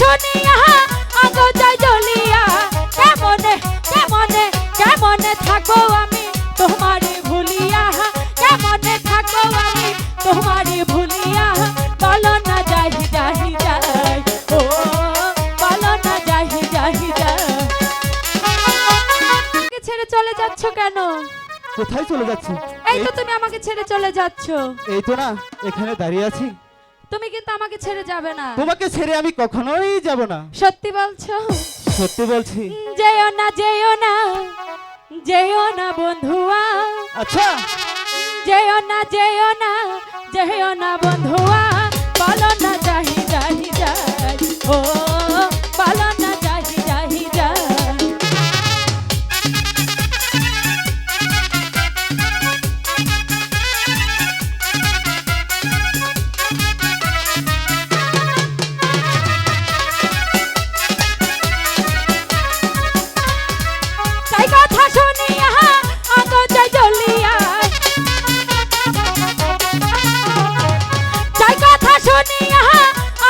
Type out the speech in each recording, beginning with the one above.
শুনিয়া আগো যায় জ্বলিয়া কেমনে কেমনে কেমনে থাকো আমি তোমারে ভুলিয়া কেমনে থাকো আমি তোমারে ভুলিয়া বলো না যাহি যাহি যাই ও বলো না যাহি যাহি যাই ছেড়ে চলে যাচ্ছ কেন? কোথায় চলে যাচ্ছ? এই তো তুমি আমাকে ছেড়ে চলে যাচ্ছ। এই তো না এখানে দাঁড়িয়ে আছি। তুমি কিন্তু আমাকে ছেড়ে যাবে না। তোমাকে ছেড়ে আমি কখনোই যাব না। সত্যি বলছো? সত্যি বলছি। যেও না যেও না যেও না বন্ধুয়া। আচ্ছা যেও না যেও না যেও না বন্ধুয়া বলো না যাহি যাহি যাই ও বলো না যাহি যাহি যাই কথা শুনিয়া আগো যায় জ্বলিয়া যাই কথা শুনিয়া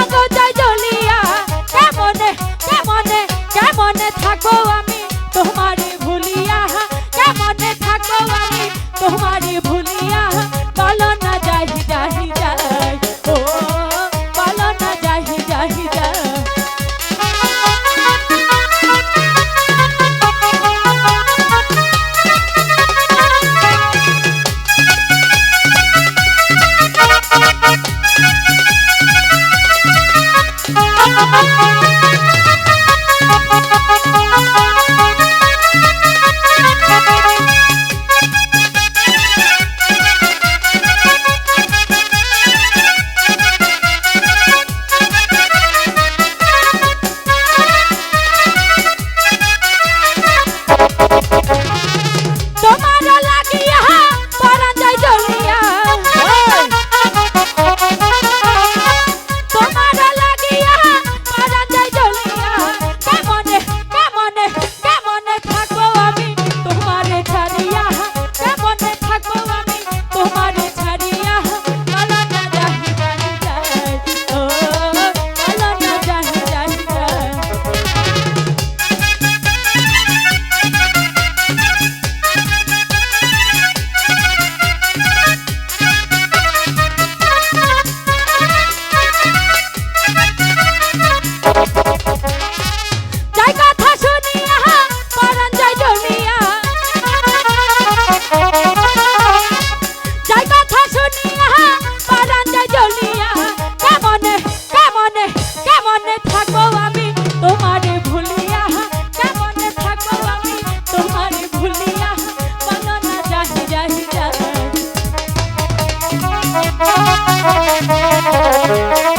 আগো যায় জ্বলিয়া কেমনে কেমনে কেমনে থাকো আমি তোমারে ভুলিয়া কেমনে থাকো আমি তোমারে ভুলিয়া বলো না যাহি যাহি যাই ও বলো না যাহি যাহি যাই Thank you.